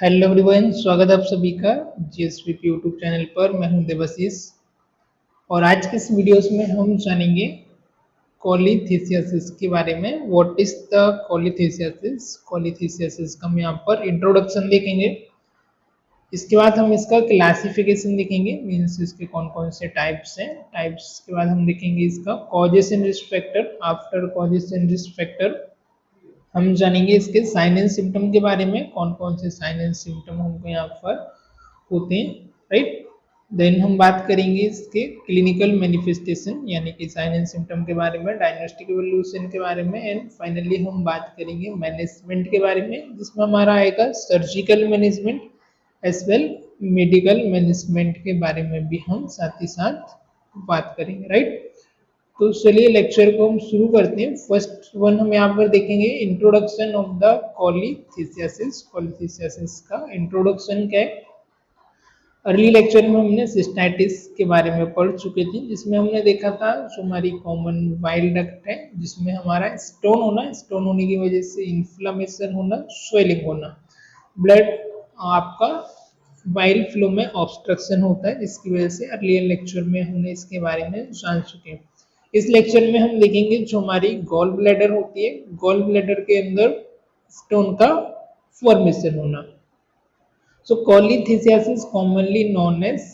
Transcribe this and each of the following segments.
Hello everyone, स्वागत है आप सभी का जीएसवीपी यूट्यूब चैनल पर। मैं हूं देवाशीष और आज के इस वीडियोस में हम जानेंगे कॉलीथीसियासिस के बारे में। What is the cholelithiasis? Cholelithiasis का हम यहाँ पर इंट्रोडक्शन देखेंगे। इसके बाद हम इसका क्लासिफिकेशन देखेंगे, मीन्स इसके कौन कौन से टाइप्स हैं। टाइप्स के बाद हम देखेंगे इसका causes and risk factor. After causes and risk factor हम जानेंगे इसके साइन एंड सिम्टम के बारे में, कौन कौन से साइन एंड सिम्टम हमको यहाँ पर होते हैं, राइट। देन हम बात करेंगे इसके क्लिनिकल मैनिफेस्टेशन यानी कि साइन एंड सिम्टम के बारे में, डायग्नोस्टिक इवोल्यूशन के बारे में, एंड फाइनली हम बात करेंगे मैनेजमेंट के बारे में, जिसमें हमारा आएगा surgical management as well medical management के बारे में भी हम साथ ही साथ बात करेंगे, राइट। तो चलिए लेक्चर को हम शुरू करते हैं। फर्स्ट वन हम यहाँ पर देखेंगे introduction of the cholelithiasis. Cholelithiasis का इंट्रोडक्शन क्या है? अर्ली लेक्चर में हमने सिस्टाइटिस के बारे में पढ़ चुके थे, जिसमें हमने देखा था जो हमारी कॉमन वाइल डक्ट है, जिसमें हमारा स्टोन होना, स्टोन होने की वजह से इन्फ्लामेशन होना, स्वेलिंग होना, ब्लड आपका वाइल फ्लो में ऑब्स्ट्रक्शन होता है, जिसकी वजह से अर्लियर लेक्चर में हमने इसके बारे में जान चुके हैं। इस लेक्चर में हम देखेंगे जो हमारी गॉल ब्लैडर होती है, गॉल ब्लैडर के अंदर स्टोन का फॉर्मेशन होना। So कॉलीथीसियासिस commonly known as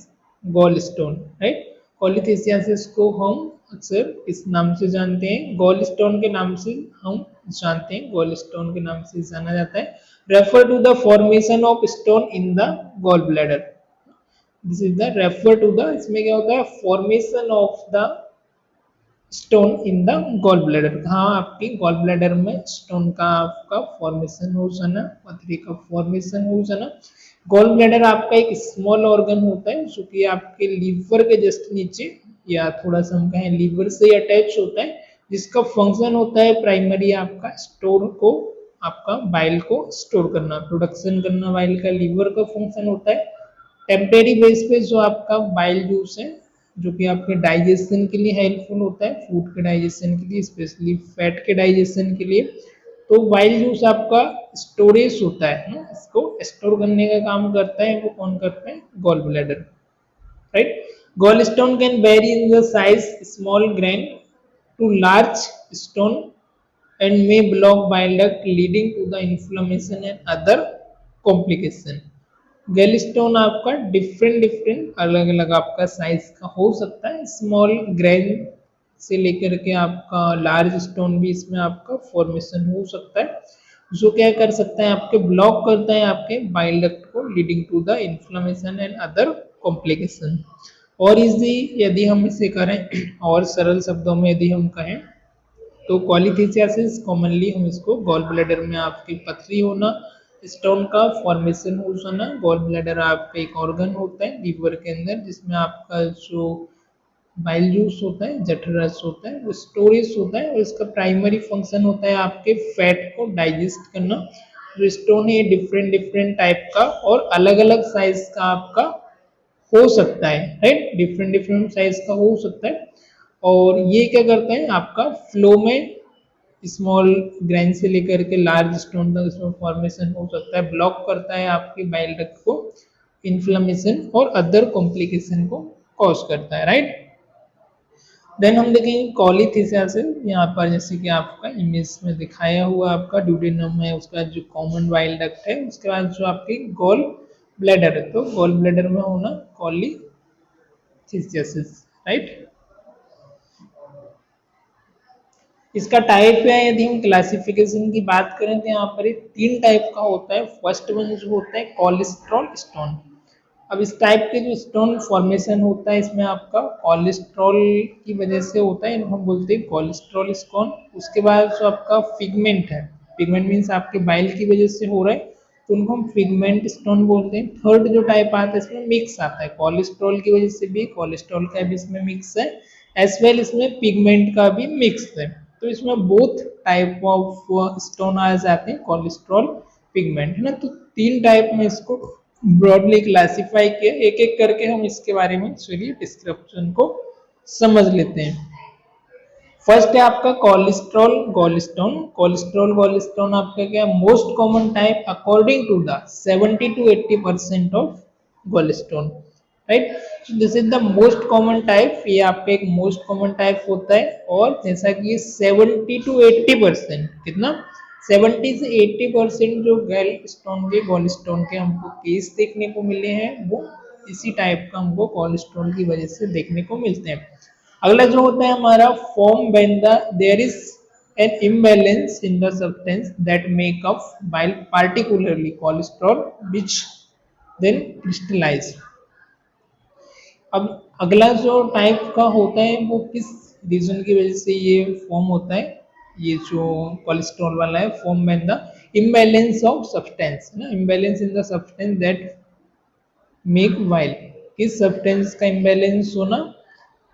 gallstone, right? कॉलीथीसियासिस को हम अक्सर इस नाम से जानते हैं, गॉलस्टोन के नाम से हम जानते हैं, गॉलस्टोन के नाम से जाना जाता है। Refer to the formation of stone in the gall bladder. This is the refer to the, इसमें क्या होता है? Formation of the stone in the gall bladder. कहाँ आपकी गॉल ब्लैडर में स्टोन का आपका फॉर्मेशन हो जाना, पथरी का फॉर्मेशन हो जाना। गॉल ब्लैडर आपका एक स्मॉल ऑर्गन होता है जो कि आपके लीवर के जस्ट नीचे या थोड़ा सा हम कहें लीवर से अटैच होता है, जिसका फंक्शन होता है प्राइमरी आपका स्टोर को, आपका बाइल को स्टोर करना, प्रोडक्शन करना। बाइल का लीवर का फंक्शन होता है। टेम्परेरी बेस पे जो आपका बाइल जूस है जो कि आपके डाइजेशन के लिए हेल्पफुल होता है, फूड के डाइजेशन के लिए, स्पेशली फैट के डाइजेशन के लिए। तो बाइल जूस आपका स्टोरेज होता है ना, इसको स्टोर करने का काम करता है, वो कौन करता है? Gall bladder, right. Gall stone can vary in the size small grain to large stone and may block bile duct leading to the inflammation and other complication। Gallstone आपका डिफरेंट अलग अलग आपका साइज का हो सकता है, स्मॉल ग्रेन से लेकर के आपका लार्ज स्टोन भी इसमें आपका फॉर्मेशन हो सकता है, जो क्या कर सकता है? आपके ब्लॉक करता है आपके बाइल डक्ट को, leading to the inflammation and other complication. और इजी यदि हम इसे करें और सरल शब्दों में यदि हम कहें तो कॉलीथीसियासिस कॉमनली हम इसको गॉल ब्लैडर में आपकी पथरी होना, स्टोन का फॉर्मेशन हो जाना। गॉल ब्लैडर आपका एक ऑर्गन होता है लीवर के अंदर, जिसमें आपका जो बाइल जूस होता है, जठरस होता है, वो स्टोरेज होता है, और इसका प्राइमरी फंक्शन होता है आपके फैट को डाइजेस्ट करना। जो स्टोन है डिफरेंट टाइप का और अलग अलग साइज का आपका हो सकता है, राइट, डिफरेंट साइज का हो सकता है। और ये क्या करते हैं? आपका फ्लो में स्मॉल ग्रेन से लेकर के लार्ज स्टोन तक इसमें फॉर्मेशन हो सकता है, ब्लॉक करता है आपके बाइल डक्ट को, इन्फ्लेमेशन और अदर कॉम्प्लिकेशन को कॉज करता है, राइट। देन हम देखेंगे कॉलीथीसियासिस, यहाँ पर जैसे कि आपका इमेज में दिखाया हुआ आपका ड्यूडेनम है, उसका जो कॉमन बाइल डक्ट है, उसके बाद जो आपकी गॉल ब्लैडर है, तो गॉल ब्लैडर में होना कॉलीथीसियासिस, राइट। इसका टाइप है, यदि हम क्लासिफिकेशन की बात करें तो यहाँ पर 3 टाइप का होता है। फर्स्ट वन जो होता है कोलेस्ट्रॉल स्टोन। अब इस टाइप के जो स्टोन फॉर्मेशन होता है, इसमें आपका कोलेस्ट्रॉल की वजह से होता है, इनको हम बोलते हैं कोलेस्ट्रॉल स्टोन। उसके बाद जो आपका पिगमेंट है, पिगमेंट मीन्स आपके बाइल की वजह से हो रहा है, तो उनको हम पिगमेंट स्टोन बोलते हैं। थर्ड जो टाइप आता है इसमें मिक्स आता है, कोलेस्ट्रॉल की वजह से भी, कोलेस्ट्रॉल का भी इसमें मिक्स है, एज वेल इसमें पिगमेंट का भी मिक्स है। तो इसमें बोथ टाइप ऑफ स्टोन आ जाते हैं, कोलेस्ट्रॉल, पिगमेंट, है ना। तो 3 टाइप में इसको ब्रॉडली क्लासिफाई किया, एक एक करके हम इसके बारे में चलिए डिस्क्रिप्शन को समझ लेते हैं। फर्स्ट है आपका कोलेस्ट्रॉल गोलेस्टोन। कोलेस्ट्रॉल गोलेस्टोन आपका क्या है, most common type according to the 70 to 80% of gallstone, right. So this is the most common type, ये आपका एक मोस्ट कॉमन टाइप होता है। और जैसा कि ये 70 to 80%, कितना 70 से 80% जो गोलेस्टोन के हमको केस देखने को मिले हैं वो इसी टाइप का हमको कोलेस्ट्रॉल की वजह से देखने को मिलते हैं। अगला जो होता है हमारा form when the there is an imbalance in the substance that make up bile particularly cholesterol which then crystallize. अब अगला जो टाइप का होता है वो किस रीजन की वजह से ये फॉर्म होता है, ये जो कोलेस्ट्रॉल वाला है, form when the imbalance of substance, ना imbalance in the substance that make bile. किस सब्सटेंस का इम्बैलेंस होना,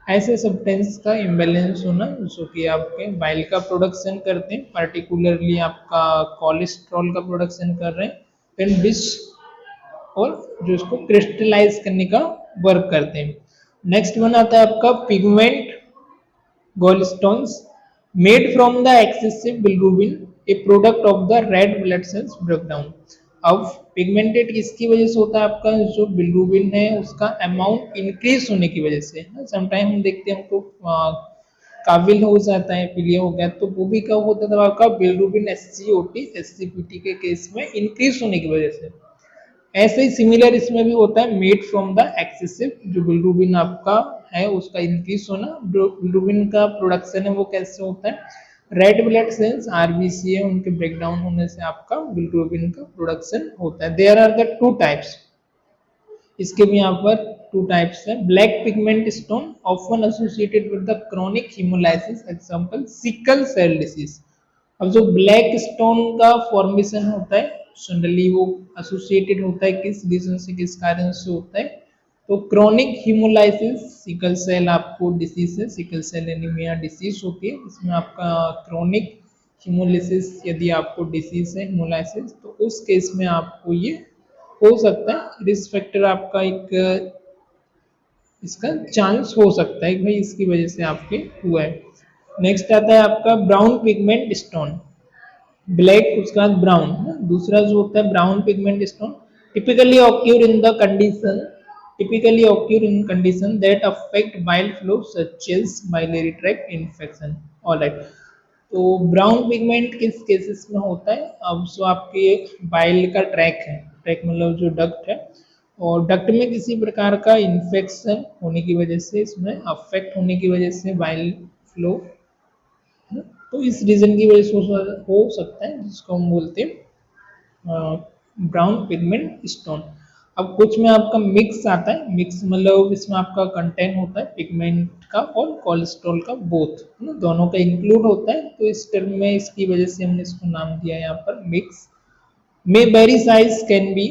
ऐसे सब्सटेंस का इम्बैलेंस होना जो कि आपके बाइल का प्रोडक्शन करते हैं, पर्टिकुलरली आपका कोलेस्ट्रॉल का प्रोडक्शन कर रहे हैं, देन विच और जो इसको क्रिस्टलाइज करने का वर्क करते हैं। नेक्स्ट वन आता है आपका pigment gallstones made from the excessive bilirubin, a product of the red blood cells breakdown। अब पिगमेंटेड किसकी वजह से होता है, आपका जो बिलरूबिन है उसका अमाउंट इंक्रीज होने की वजह से। समटाइम हम देखते हैं हमको काबिल हो जाता है, पीलिया हो गया, तो वो भी कब होता था आपका बिलरूबिन एसजीओटी एसजीपीटी के केस में इंक्रीज होने की वजह से। ऐसे ही सिमिलर इसमें भी होता है मेड फ्रॉम द एक्सेसिव, जो बिलरूबिन आपका है उसका इंक्रीज होना। बिलरूबिन का प्रोडक्शन है वो कैसे होता है, रेड ब्लड सेल्स आरबीसी है उनके ब्रेकडाउन होने से आपका बिलरूबिन का प्रोडक्शन होता है। There are the two types, इसके भी यहाँ पर टू टाइप्स है। Black pigment stone often associated with the chronic haemolysis, example sickle cell disease. अब जो ब्लैक स्टोन का फॉर्मेशन होता है जनरली वो एसोसिएटेड होता है किस रीजन से, किस कारण से होता है, तो क्रोनिक हीमोलाइसिस सिकल सेल आपको डिसीज है, सिकल सेल एनीमिया डिसीज होती है, इसमें आपका क्रोनिक हीमोलिसिस यदि आपको डिसीज है हीमोलाइसिस, तो उस केस में आपको ये हो सकता है रिस्क फैक्टर आपका एक इसका चांस हो सकता है कि भाई इसकी वजह से आपके हुआ है। नेक्स्ट आता है आपका ब्राउन पिगमेंट स्टोन, ब्लैक उसके बाद ब्राउन, दूसरा जो होता है brown pigment stone typically occur in the condition, typically occur in condition that affect bile flow such as biliary tract infection. Alright, तो ब्राउन पिगमेंट किस केसेस में होता है, अब जो आपके बाइल का ट्रैक है, ट्रैक मतलब जो डक्ट है, और डक्ट में किसी प्रकार का इन्फेक्शन होने की वजह से, इसमें अफेक्ट होने की वजह से बाइल फ्लो, तो इस रीजन की वजह से हो सकता है जिसको हम बोलते हैं ब्राउन पिगमेंट स्टोन। अब कुछ में आपका मिक्स आता है, मिक्स मतलब इसमें आपका कंटेंट होता है पिगमेंट का और कोलेस्ट्रॉल का, बोथ दोनों का इंक्लूड होता है, तो इस टर्म में इसकी वजह से हमने इसको नाम दिया है यहाँ पर mix. may vary size can be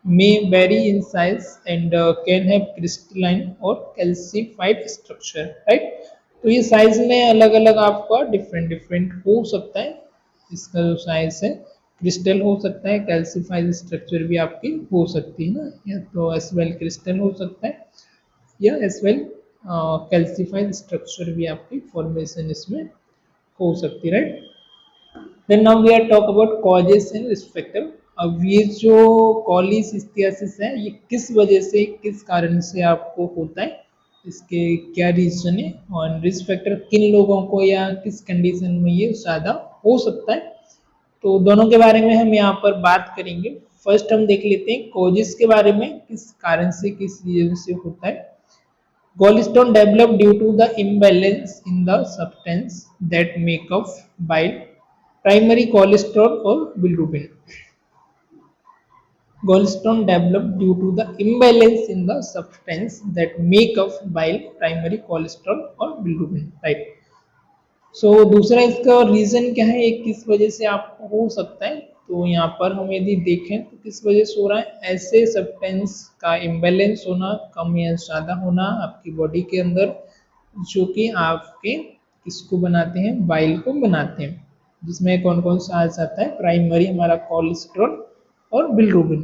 may vary in size and can have crystalline or calcified structure, right। तो ये साइज में अलग अलग आपका डिफरेंट डिफरेंट हो सकता है, इसका जो साइज है क्रिस्टल हो सकता है, कैल्सिफाइड स्ट्रक्चर भी आपकी हो सकती है ना, या तो एस वेल क्रिस्टल हो सकता है या एस वेल कैल्सिफाइड स्ट्रक्चर भी आपकी फॉर्मेशन इसमें हो सकती है, right. Then now we are talk about causes and risk factor. अब ये जो कॉलीसिस्टियासिस है ये किस वजह से, किस कारण से आपको होता है, इसके क्या रीजन है, और रिस्क फैक्टर किन लोगों को या किस कंडीशन में ये ज़्यादा हो सकता है, तो दोनों के बारे में हम यहाँ पर बात करेंगे। फर्स्ट हम देख लेते हैं कॉजेस के बारे में, किस कारण से किस रीजन से होता है। Gallstone develop due to the imbalance in the substance that make up bile, primary cholesterol or bilirubin। Gallstone develop due to the imbalance in the substance that make up bile, primary cholesterol or bilirubin, right। सो दूसरा इसका reason क्या है, किस वजह से आपको हो सकता है, तो यहाँ पर हम यदि देखें तो किस वजह से हो रहा है, ऐसे सब्सटेंस का इम्बैलेंस होना, कम या ज़्यादा होना आपकी बॉडी के अंदर, जो कि आपके किसको बनाते हैं, बाइल को बनाते हैं, जिसमें कौन कौन सा आ जाता है, प्राइमरी हमारा कोलेस्ट्रॉल और बिलरूबिन।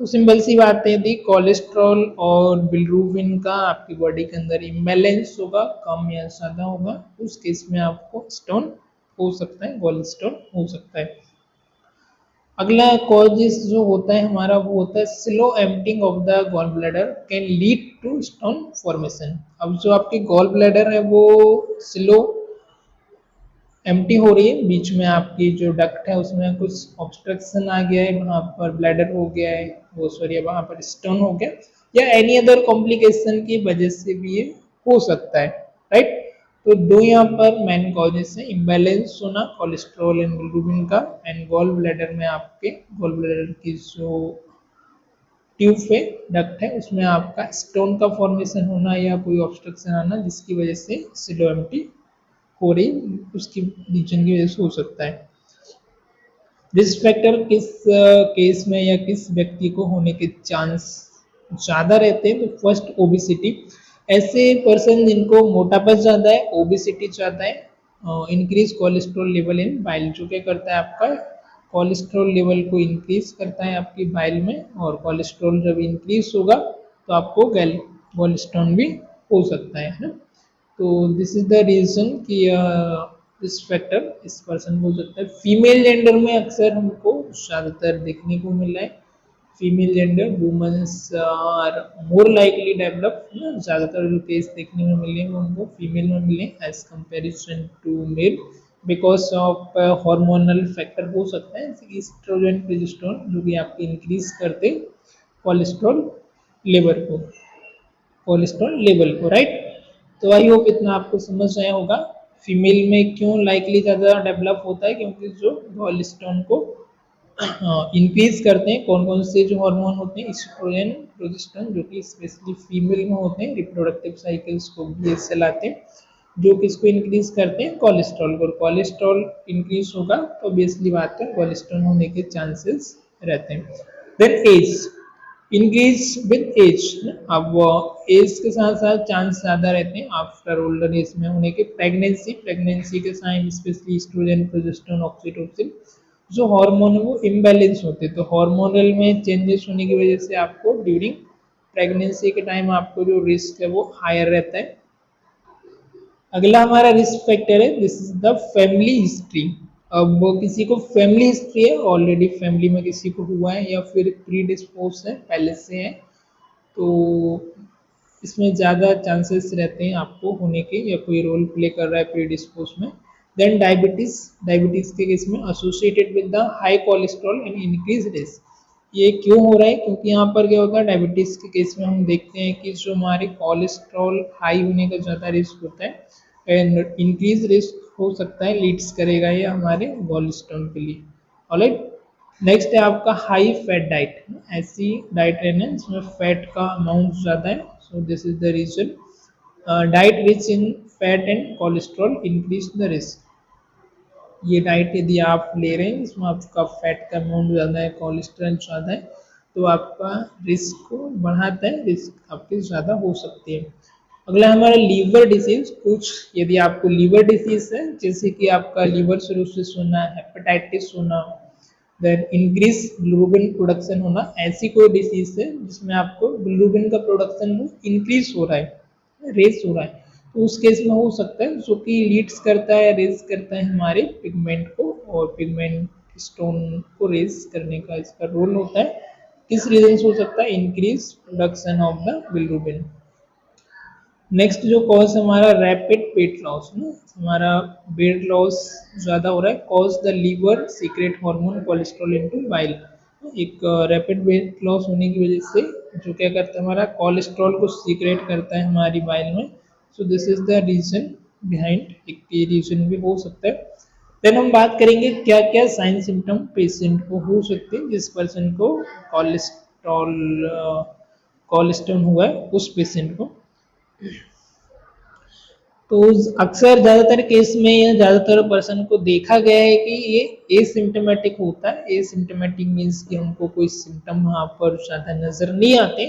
तो सिंपल सी बात है, यदि कोलेस्ट्रॉल और बिलिरुबिन का आपकी बॉडी के अंदर इम्बैलेंस होगा, कम या ज़्यादा होगा, उस केस में आपको स्टोन हो सकता है, गॉल स्टोन हो सकता है। अगला कॉजेस जो होता है हमारा वो होता है slow emptying of the gall bladder can lead to stone formation. अब जो आपकी गॉल ब्लैडर है वो स्लो एम्प्टी हो रही है, बीच में आपकी जो डक्ट है उसमें कुछ ऑब्स्ट्रक्शन आ गया है, वहां पर ब्लैडर हो गया है, वो सॉरी वहां पर स्टोन हो गया, या एनी अदर कॉम्प्लिकेशन की वजह से भी ये हो सकता है, राइट। तो दो यहाँ पर मेन कॉजेस है, इम्बैलेंस होना कोलेस्ट्रॉल एंड बिलिरुबिन का, एंड गॉल ब्लैडर में आपके गॉल ब्लैडर की जो ट्यूब है, डक्ट है, उसमें आपका स्टोन का फॉर्मेशन होना या कोई ऑब्स्ट्रक्शन आना जिसकी वजह से स्लो एम्प्टी हो रही, उसकी रीजन की वजह से हो सकता है। रिस्क फैक्टर किस केस में या किस व्यक्ति को होने के चांस ज़्यादा रहते हैं, तो फर्स्ट ओबिसिटी, ऐसे पर्सन जिनको मोटापा ज़्यादा है, ओबिसिटी ज़्यादा है, increase cholesterol level in bile, जो क्या करता है आपका कोलेस्ट्रॉल लेवल को इंक्रीज करता है आपकी बाइल में, और कोलेस्ट्रॉल जब इंक्रीज होगा तो आपको गॉल स्टोन भी हो सकता है ना। तो दिस इज द रीजन कि इस फैक्टर इस पर्सन को हो सकता है। फीमेल जेंडर में अक्सर हमको ज़्यादातर देखने को मिला है, female gender womens are more likely develop, ज़्यादातर जो केस देखने में मिले हैं उनको फीमेल में मिले as comparison to male, because of hormonal factor हो सकता है, जैसे कि एस्ट्रोजन प्रोजेस्टेरोन जो कि आपके इंक्रीज करते कोलेस्ट्रॉल लेवल को, राइट। तो आई होप इतना आपको समझ आया होगा। फीमेल में क्यों लाइकली ज़्यादा डेवलप होता है, क्योंकि जो गॉल स्टोन को इंक्रीज करते हैं कौन कौन से जो हार्मोन होते हैं, एस्ट्रोजन प्रोजेस्टेरोन, जो कि स्पेशली फीमेल में होते हैं, रिप्रोडक्टिव साइकिल्स को भी चलाते हैं, जो किसको इंक्रीज करते हैं, कोलेस्ट्रॉल को। कोलेस्ट्रॉल इंक्रीज होगा तो ऑब्वियसली बात है कोलेस्ट्रॉल होने के चांसेस रहते हैं। Then age increase with age, अब एज के साथ साथ चांस ज़्यादा रहते हैं आफ्टर ओल्डर एज में होने के। प्रेगनेंसी के time specially oestrogen progesterone oxytocin जो हार्मोन है वो इम्बैलेंस होते हैं, तो हार्मोनल में चेंजेस होने की वजह से आपको ड्यूरिंग प्रेगनेंसी के टाइम आपको जो रिस्क है वो हायर रहता है। अगला हमारा रिस्क फैक्टर है, this is the family history. अब वो किसी को फैमिली हिस्ट्री है, ऑलरेडी फैमिली में किसी को हुआ है, या फिर प्री डिस्पोज है, पहले से है, तो इसमें ज़्यादा चांसेस रहते हैं आपको होने के, या कोई रोल प्ले कर रहा है प्री डिस्पोज में। देन डायबिटीज़ के केस में associated with the high cholesterol and increase risk. ये क्यों हो रहा है, क्योंकि यहाँ पर क्या होता है डायबिटीज़ के केस में हम देखते हैं कि जो हमारे कोलेस्ट्रॉल हाई होने का ज़्यादा रिस्क होता है, एंड इंक्रीज रिस्क हो सकता है लीड्स करेगा ये हमारे गॉल स्टोन के लिए। ऑलराइट, नेक्स्ट है आपका हाई फैट डाइट, ऐसी डाइट रहना जिसमें फैट का अमाउंट ज़्यादा है, so this is the reason. Diet rich in fat and cholesterol increase the risk. ये डाइट यदि आप ले रहे हैं इसमें आपका फैट का अमाउंट ज़्यादा है, कोलेस्ट्रॉल ज़्यादा है, तो आपका रिस्क को बढ़ाता है, रिस्क आपकी ज़्यादा हो सकती है। अगला हमारा लीवर डिसीज, कुछ यदि आपको लीवर डिसीज है जैसे कि आपका लीवर सिरोसिस होना, हेपेटाइटिस होना, देन इंक्रीज बिलिरुबिन प्रोडक्शन होना, ऐसी कोई डिसीज है जिसमें आपको बिलिरुबिन का प्रोडक्शन वो इंक्रीज हो रहा है, रेस हो रहा है, तो उस केस में हो सकता है जो कि लीड्स करता है, रेस करता है हमारे पिगमेंट को, और पिगमेंट स्टोन को रेस करने का इसका रोल होता है। किस रीजन से हो सकता है, increase production of the bilirubin. Next जो कॉज हमारा रैपिड वेट लॉस ना, हमारा वेट लॉस ज़्यादा हो रहा है, cause the liver secrete hormone cholesterol into bile. एक रैपिड वेट लॉस होने की वजह से जो क्या करता है हमारा कोलेस्ट्रॉल को सीक्रेट करता है हमारी बाइल में, so this is the reason behind, एक ये रीजन भी हो सकता है। देन हम बात करेंगे क्या क्या साइन सिम्टम पेशेंट को हो सकते हैं, जिस पर्सन को कोलेस्ट्रॉल कोलेस्ट्रॉल हुआ है उस पेशेंट को। तो अक्सर ज़्यादातर केस में या ज़्यादातर पर्सन को देखा गया है कि ये एसिम्टोमेटिक होता है। एसिम्टोमेटिक मीन्स कि हमको कोई सिम्टम वहाँ पर ज़्यादा नज़र नहीं आते,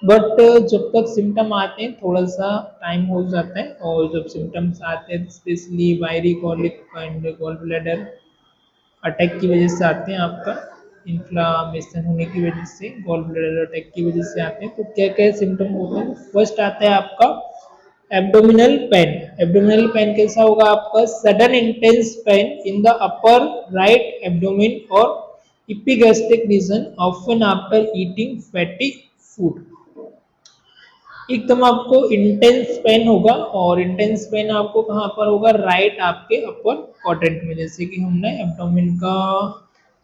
बट जब तक सिम्टम आते हैं थोड़ा सा टाइम हो जाता है, और जब सिम्टम्स आते हैं specially biliary colic and gall bladder attack की वजह से आते हैं आपका, इन्फ्लामेशन होने की वजह से, गॉल ब्लैडर अटैक की वजह से आते हैं। तो क्या क्या सिम्टम होते हैं? फर्स्ट आता है आपका एब्डोमिनल पेन। एब्डोमिनल पेन कैसा होगा आपका? Sudden intense pain in the upper right abdomen और epigastric region often after eating fatty food। एकदम आपको इंटेंस पेन होगा, और इंटेंस पेन आपको कहाँ पर होगा? राइट आपके अपर क्वाड्रेंट में। जैसे कि हमने एब्डोमेन का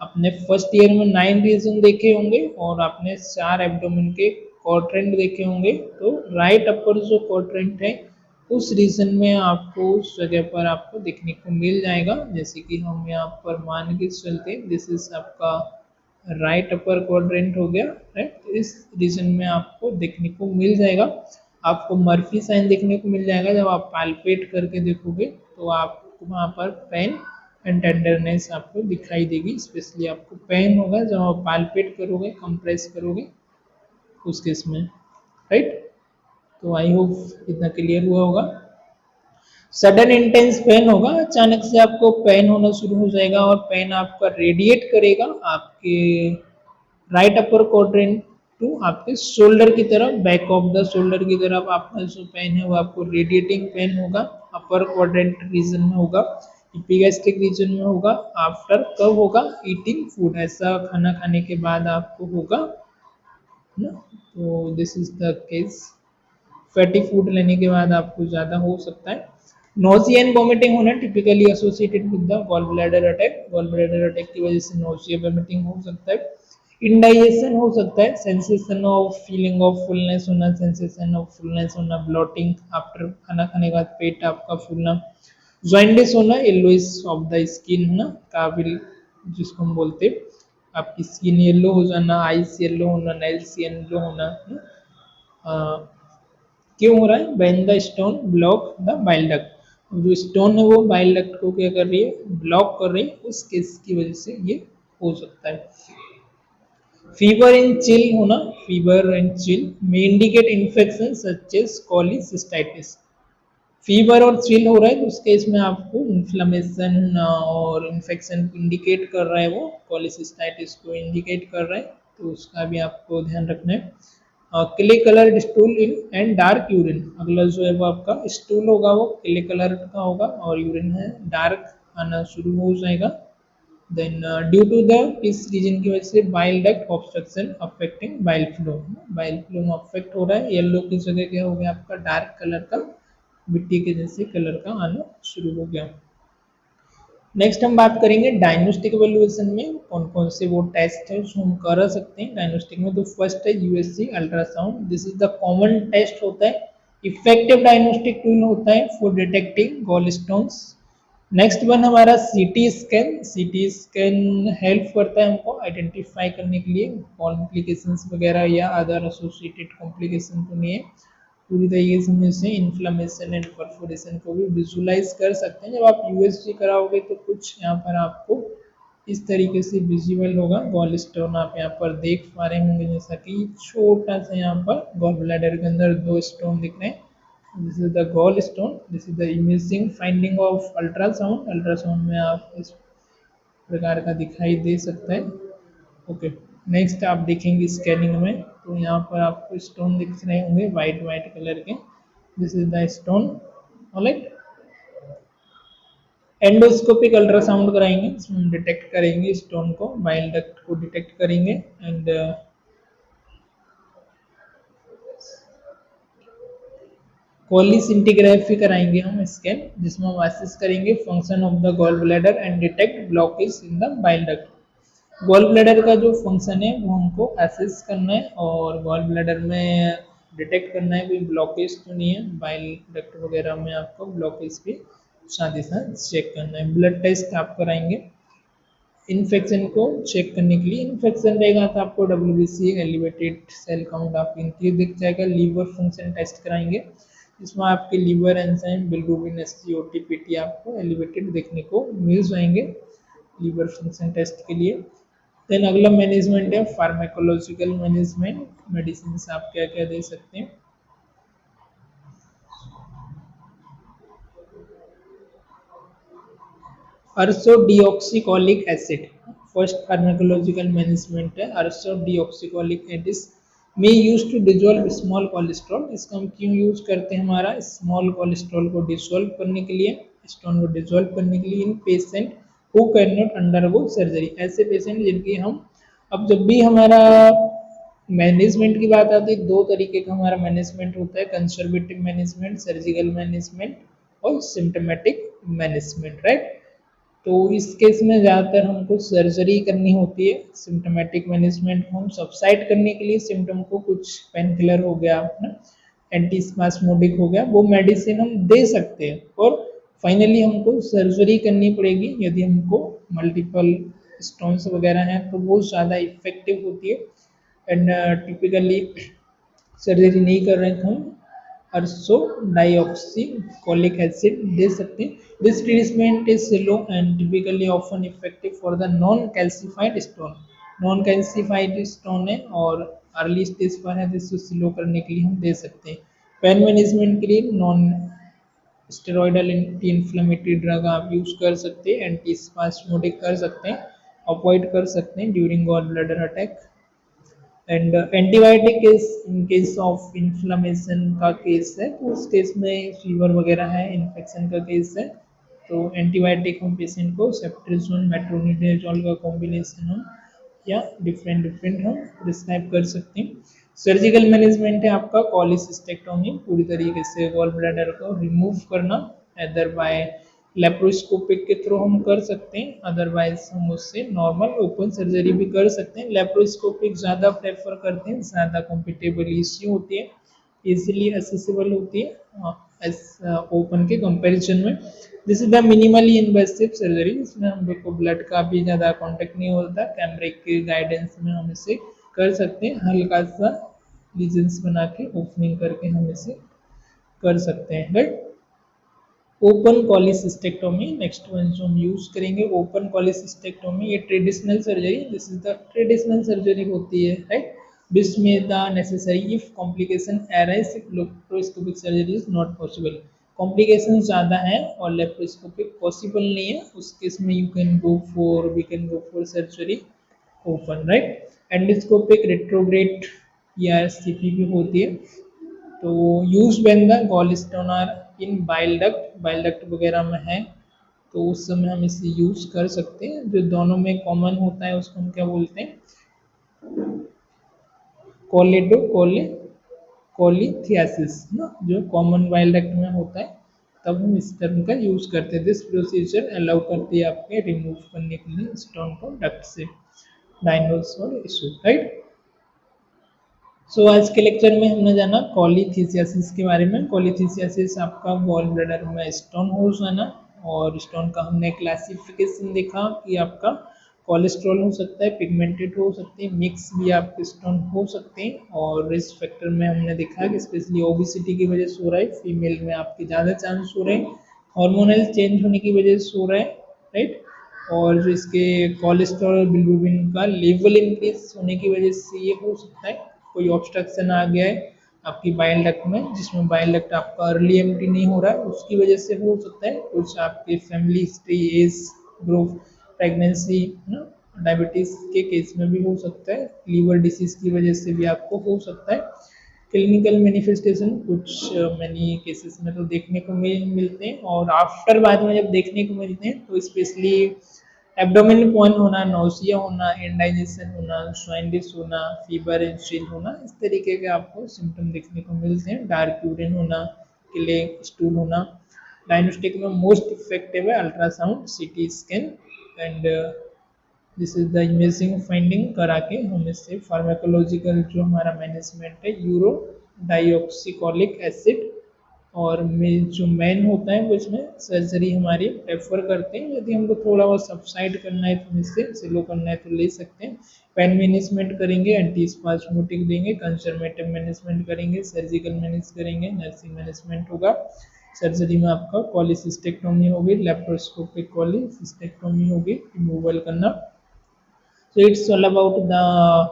अपने फर्स्ट ईयर में 9 रीजन देखे होंगे और आपने 4 एब्डोमेन के क्वाड्रेंट देखे होंगे। तो राइट अपर जो क्वाड्रेंट है उस रीजन में आपको उस जगह पर आपको देखने को मिल जाएगा। जैसे कि हम यहाँ पर मान के चलते, दिस इज आपका राइट अपर क्वाड्रेंट हो गया, राइट। तो इस रीजन में आपको देखने को मिल जाएगा। आपको मर्फी साइन देखने को मिल जाएगा। जब आप पाल्पेट करके देखोगे तो आपको वहाँ पर पेन एंड टेंडरनेस आपको दिखाई देगी। स्पेशली आपको पेन होगा जब आप पाल्पेट करोगे, कंप्रेस करोगे उस केस में, राइट। तो आई होप इतना क्लियर हुआ होगा। सडन इंटेंस पेन होगा, अचानक से आपको पेन होना शुरू हो जाएगा और पेन आपका रेडिएट करेगा आपके राइट अपर क्वाड्रेंट टू आपके शोल्डर की तरफ, बैक ऑफ द शोल्डर की तरफ आपका जो पेन है वो आपको रेडिएटिंग पेन होगा, अपर क्वाड्रेंट रीजन में होगा, इपिगैस्ट्रिक रीजन में होगा। आफ्टर कब होगा? ईटिंग फूड, ऐसा खाना खाने के बाद आपको होगा ना। तो this is the case. Fatty food लेने के बाद आपको ज़्यादा हो सकता है। नोजिया एंड वॉमिटिंग होना typically associated with the gall bladder attack. Gall bladder attack की वजह से नोजिया वॉमिटिंग हो सकता है। इंडाइजेशन हो सकता है, sensation of feeling of fullness होना, सेंसेशन ऑफ फुलनेस होना, ब्लॉटिंग आफ्टर खाना खाने के बाद पेट आपका फूलना, जॉइंडिस होना, येलोइश ऑफ द स्किन होना, काबिल जिसको हम बोलते हैं, आपकी स्किन येलो हो जाना, आइस येलो होना, नेल्स येलो होना। क्यों हो रहा है? When the stone block the bile duct, जो स्टोन है वो बाइल डक्ट को क्या कर रही है? ब्लॉक कर रही है। उस केस की वजह से ये हो सकता है। फीवर एंड चिल होना, फीवर एंड चिल में indicate infection such as cholecystitis. Fever और चिल हो रहा है तो उस केस में आपको इन्फ्लेमेशन और इन्फेक्शन इंडिकेट कर रहा है, वो कॉलीसिस्टाइटिस को इंडिकेट कर रहा है। तो उसका भी आपको ध्यान रखना है। Clay colour stool in and dark urine, अगला जो है वो आपका स्टूल होगा वो क्ले कलर का होगा और यूरिन है डार्क आना शुरू हो जाएगा। देन ड्यू टू द इस रीजन की वजह से bile duct obstruction affecting bile flow, bile flow में अफेक्ट हो रहा है। येलो की जगह क्या हो गया? आपका डार्क कलर का, मिट्टी के जैसे कलर का आना शुरू हो गया। नेक्स्ट हम बात करेंगे डायग्नोस्टिक इवैल्यूएशन में कौन कौन से वो टेस्ट है जो हम कर सकते हैं डायग्नोस्टिक में। तो फर्स्ट है USG ultrasound, this is the common test होता है, इफेक्टिव डायग्नोस्टिक टूल होता है for detecting gall stones. Next one हमारा CT scan. CT scan help करता है हमको आइडेंटिफाई करने के लिए कॉम्प्लिकेशंस वगैरह या अदर एसोसिएटेड कॉम्प्लिकेशन तो नहीं है। पूरी तरीके से हम इसे इन्फ्लेमेशन एंड परफोरेशन को भी विजुलाइज कर सकते हैं। जब आप यूएसजी कराओगे तो कुछ यहाँ पर आपको इस तरीके से विजिबल होगा। गॉल स्टोन आप यहाँ पर देख पा रहे होंगे, जैसा कि छोटा सा यहाँ पर गॉल ब्लैडर के अंदर 2 स्टोन दिख रहे हैं। This is the gall stone, this is the imaging finding of ultrasound. Ultrasound में आप इस प्रकार का दिखाई दे सकता है। ओके, नेक्स्ट आप देखेंगे स्कैनिंग में तो यहाँ पर आपको स्टोन दिख रहे होंगे वाइट वाइट कलर के, this is the stone. Alright, endoscopic ultrasound कराएंगे, इसमें हम डिटेक्ट करेंगे स्टोन को, बाइल डक्ट को डिटेक्ट करेंगे। एंड कोलिसिंटिग्राफी कराएंगे हम स्कैन, जिसमें हम असेस करेंगे function of the gall bladder and detect blockage in the bile duct. Gall bladder का जो फंक्शन है वो हमको असेस करना है और गॉल ब्लैडर में डिटेक्ट करना है कोई ब्लॉकेज तो नहीं है, बाइल डक्ट वगैरह में आपको ब्लॉकेज भी साथ ही साथ चेक करना है। ब्लड टेस्ट आप कराएंगे इन्फेक्शन को चेक करने के लिए। इन्फेक्शन रहेगा तो आपको WBC एलिवेटेड सेल काउंट आप इनकी दिख जाएगा। लीवर फंक्शन टेस्ट कराएंगे, इसमें आपके liver enzyme bilirubin SGOT PT आपको एलिवेटेड देखने को मिल जाएंगे लीवर फंक्शन टेस्ट के लिए। देन अगला मैनेजमेंट है फार्माकोलॉजिकल मैनेजमेंट, मेडिसिन आप क्या क्या दे सकते हैं। Ursodeoxycholic acid first pharmacological management है अरसो डीऑक्सीकोलिक एसिड में use to dissolve small cholesterol. इसका हम क्यों यूज करते हैं, हमारा स्मॉल कोलेस्ट्रॉल को डिसॉल्व करने के लिए, स्टोन को डिसॉल्व करने के लिए in patient who can not undergo surgery. ऐसे पेशेंट जिनकी हम, अब जब भी हमारा मैनेजमेंट की बात आती है, दो तरीके का हमारा मैनेजमेंट होता है, कंजर्वेटिव मैनेजमेंट, सर्जिकल मैनेजमेंट और सिम्टोमेटिक मैनेजमेंट, राइट। तो इस केस में ज़्यादातर हमको सर्जरी करनी होती है। सिम्टोमेटिक मैनेजमेंट को हम सबसाइड करने के लिए सिम्टम को कुछ पेन किलर हो गया ना, एंटी स्पास्मोडिक हो गया, वो मेडिसिन हम दे सकते हैं। और फाइनली हमको सर्जरी करनी पड़ेगी यदि हमको मल्टीपल स्टोन्स वगैरह हैं, तो वो ज़्यादा इफेक्टिव होती है। एंड टिपिकली सर्जरी नहीं कर रहे हैं तो हम अरसो डाइऑक्सीकोलिक एसिड दे सकते हैं। This treatment is slow and typically often effective for the non calcified stone. Non calcified stone है और अर्ली स्टेज पर है, जिसको स्लो करने के लिए हम दे सकते हैं। पेन मैनेजमेंट के लिए non steroidal anti inflammatory drug आप यूज कर सकते हैं, एंटी स्पास्मोडिक कर सकते हैं, अवॉइड कर सकते हैं during gall bladder attack. And antibiotic case in case of inflammation का केस है, तो उस केस में फीवर वगैरह है, इन्फेक्शन का केस है, तो एंटीबायोटिक हम पेशेंट को सेफ्ट्रिजोन मेट्रोनिडाजोल का कॉम्बिनेशन हम या डिफरेंट डिफरेंट हम प्रिस्क्राइब कर सकते हैं। सर्जिकल मैनेजमेंट है आपका कॉलिसिस्टेक्टोमी, पूरी तरीके से गॉल ब्लैडर को रिमूव करना, अदर बाय लेप्रोस्कोपिक के थ्रू हम कर सकते हैं, अदरवाइज हम उससे नॉर्मल ओपन सर्जरी भी कर सकते हैं। लेप्रोस्कोपिक ज़्यादा प्रेफर करते हैं, ज़्यादा कंफर्टेबल इश्यू होती है, इजीली एसेसिबल होती है ओपन के कंपैरिजन में। This is the minimally invasive surgery, इसमें हम लोग को ब्लड का भी ज़्यादा कॉन्टेक्ट नहीं होता, कैमरिक के गाइडेंस में हम इसे कर सकते हैं, हल्का सा लीजन्स बना के ओपनिंग करके हम इसे कर सकते हैं, राइट। ओपन कॉलिसिस्टेक्टोमी नेक्स्ट वन जो हम यूज करेंगे, ओपन कॉलिसिस्टेक्टोमी, ये traditional surgery, this is the traditional surgery होती है, right. Which the necessary if complication arise if laparoscopic surgery is not possible. Complication ज़्यादा है और लेप्रोस्कोपिक पॉसिबल नहीं है, उस केस में we can go for surgery open, right. Endoscopic retrograde या सीपीपी होती है, तो use when the gall stone are in bile duct वगैरह में है, तो उस समय हम इसे यूज कर सकते हैं। जो दोनों में कॉमन होता है उसको हम क्या बोलते हैं, कोलिथियासिस ना, जो कॉमन बाइल डक्ट में होता है, तब हम इस टर्म का यूज करते हैं। दिस प्रोसीजर अलाउ करती है आपके रिमूव करने के लिए स्टोन को डक्ट से, डायनोस और इशू, राइट। सो आज के लेक्चर में हमने जाना कॉलीथीसियासिस के बारे में। कॉलीथीसियासिस आपका गॉल ब्लैडर में स्टोन हो जाना, और स्टोन का हमने क्लासिफिकेशन देखा कि आपका कोलेस्ट्रॉल हो सकता है, पिगमेंटेड हो सकते हैं, मिक्स भी आपके स्टोन हो सकते हैं, और रिस्क फैक्टर में हमने देखा कि स्पेशली ओबिसिटी की वजह से हो रहा है, फीमेल में आपके ज़्यादा चांस हो रहे हैं, हार्मोनल चेंज होने की वजह से हो रहा है, राइट। और जो इसके कोलेस्ट्रॉल बिलिरुबिन का लेवल इंक्रीज होने की वजह से ये हो सकता है। कोई ऑब्स्ट्रक्शन आ गया है आपकी बाइल डक्ट में, जिसमें बाइल डक्ट आपका अर्ली एम्प्टी नहीं हो रहा है, उसकी वजह से हो सकता है। कुछ आपके family history, age group, pregnancy, diabetes के केस में भी हो सकता है, लीवर डिसीज की वजह से भी आपको हो सकता है। क्लिनिकल मैनिफेस्टेशन कुछ मैनी केसेस में तो देखने को मिलते हैं, और आफ्टर बाद में जब देखने को मिलते हैं तो स्पेशली एब्डोमेन पेन होना, नोसिया होना, इंडाइजेशन होना, स्वाइनिस होना, फीवर एंड चिल होना, इस तरीके के आपको सिम्टम देखने को मिलते हैं। डार्क यूरिन होना, क्ले स्टूल होना। डायग्नोस्टिक में मोस्ट इफेक्टिव है ultrasound, CT scan, and this is the imaging finding करा के हम इससे फार्माकोलॉजिकल जो हमारा मैनेजमेंट है, यूरो डाइऑक्सीकोलिक एसिड और जो मेन होता है वो इसमें सर्जरी हमारी प्रेफर करते हैं। यदि हमको थोड़ा बहुत सबसाइड करना है तो हम इससे स्लो करना है तो ले सकते हैं। पेन मैनेजमेंट करेंगे, एंटी स्पास्मोटिक देंगे, कंजर्वेटिव मैनेजमेंट करेंगे, सर्जिकल मैनेज करेंगे, नर्सिंग मैनेजमेंट होगा। सर्जरी में आपका कॉलिसिस्टेक्टोमी होगी, लेप्रोस्कोपिक कॉलिसिस्टेक्टोमी होगी, रिमूवल करना। So it's all about the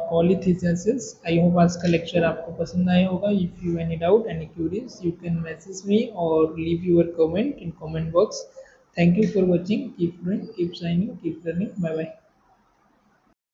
colethesis. I hope आज का लेक्चर आपको पसंद आया होगा. If you any doubt, any queries, you can message me or leave your comment in comment box. Thank you for watching. Keep doing, keep signing, keep learning. Bye bye.